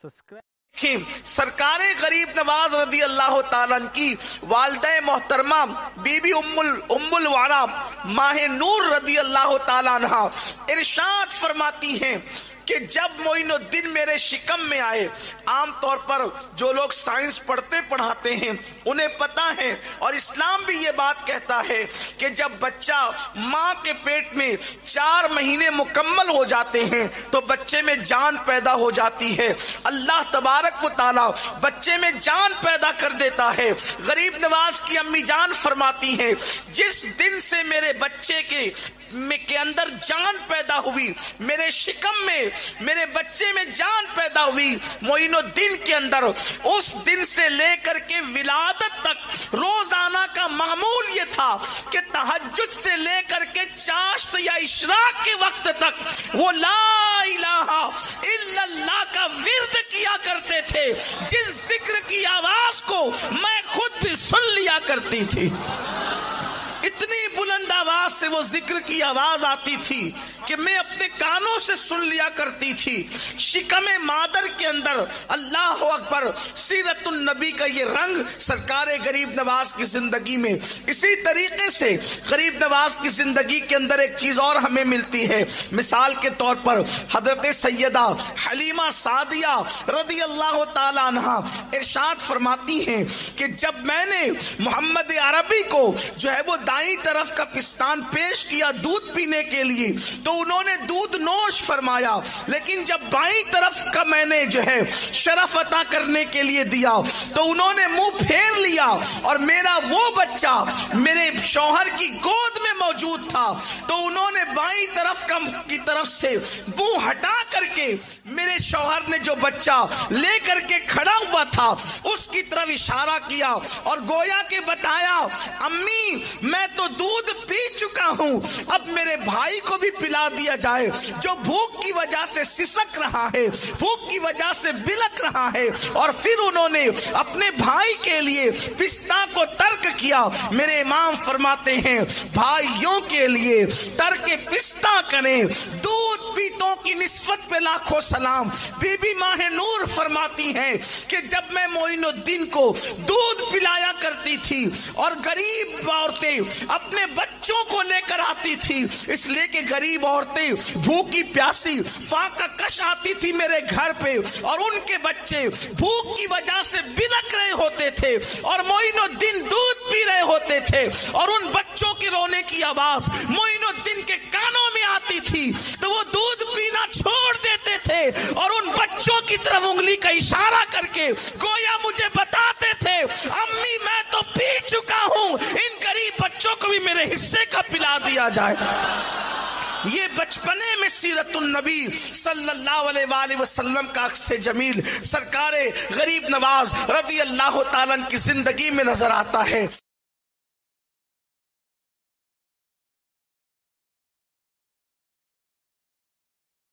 سرکار غریب نواز رضی اللہ تعالیٰ کی والدہ محترمہ بی بی ام الورا ماہ نور رضی اللہ تعالیٰ عنہ ارشاد فرماتی ہیں کہ جب معین الدین میرے شکم میں آئے، عام طور پر جو لوگ سائنس پڑھاتے ہیں انہیں پتا ہے، اور اسلام بھی یہ بات کہتا ہے کہ جب بچہ ماں کے پیٹ میں 4 مہینے مکمل ہو جاتے ہیں تو بچے میں جان پیدا ہو جاتی ہے۔ اللہ تبارک و تعالی بچے میں جان پیدا کر دیتا ہے۔ غریب نواز کی امی جان فرماتی ہیں جس دن سے میرے بچے کے اندر جان پیدا ہوئی، میرے شکم میں میرے بچے میں جان پیدا ہوئی، معین الدین کے اندر، اس دن سے لے کر کے ولادت تک روزانہ کا معمول یہ تھا کہ تہجد سے لے کر کے چاشت یا اشراق کے وقت تک وہ لا الہ الا اللہ کا ورد کیا کرتے تھے، جس ذکر کی آواز کو میں خود بھی سن لیا کرتی تھی۔ اتنی بلند آواز سے وہ ذکر کی آواز آتی تھی کہ میں اپنے کانوں سے سن لیا کرتی تھی۔ شکم مادر کے اندر، اللہ اکبر، سیرت النبی کا یہ رنگ سرکار غریب نواز کی زندگی میں۔ اسی طریقے سے غریب نواز کی زندگی کے اندر ایک چیز اور ہمیں ملتی ہے، مثال کے طور پر حضرت سیدہ حلیمہ سعدیہ رضی اللہ تعالی عنہ ارشاد فرماتی ہیں کہ جب میں نے محمد عربی کو جو ہے وہ دائیں طرف کا پستان پیش کیا دودھ پینے کے لیے تو انہوں نے دودھ نوش فرمایا، لیکن جب بائیں طرف کا میں نے جو ہے شرف عطا کرنے کے لیے دیا تو انہوں نے منہ پھیر لیا، اور میرا وہ بچہ میرے شوہر کی گود میں موجود تھا تو انہوں نے بائیں طرف کی طرف سے منہ ہٹا کر کے میرے شوہر نے جو بچہ لے کر کے کھڑا ہوا تھا اس کی طرف اشارہ کیا اور گویا کہ بتایا، امی میں تو دودھ پی چکا ہوں، اب میرے بھائی کو بھی پلا دیا جائے جو بھوک کی وجہ سے سسک رہا ہے، بھوک کی وجہ سے بلک رہا ہے۔ اور پھر انہوں نے اپنے بھائی کے لیے پستہ کو ترک کیا۔ میرے امام فرماتے ہیں بھائیوں کے لیے ترک پستہ کریں، دودھ پیتوں کی نسبت پہ لاکھوں سلام۔ بی بی ماہ نور فرماتی ہیں کہ جب میں معین الدین کو دودھ پلایا کرتی تھی اور غریب عورتیں اپنے بچوں کو لے کر آتی تھی، اس لیے کہ غریب عورتیں بھوکی پیاسی فاقہ کش آتی تھی میرے گھر پہ، اور ان کے بچے بھوک کی وجہ سے بلک رہے ہوتے تھے اور معین الدین دودھ پی رہے ہوتے تھے، اور ان بچوں کے رونے کی آواز معین الدین کے کانوں میں آتی تھی تو وہ دودھ پینا چھوڑ دیتے تھے اور ان بچوں کی طرف انگلی کا اشارہ کر کے گویا مجھے بتاتے تھے، امی میں تو پی چکا ہوں، ان غریب بچوں کو بھی میرے حصے کا پلا دیا جائے۔ یہ بچپنے میں سیرت النبی صلی اللہ علیہ وآلہ وسلم کا عکس جمیل سرکار غریب نواز رضی اللہ تعالیٰ کی زندگی میں نظر آتا ہے۔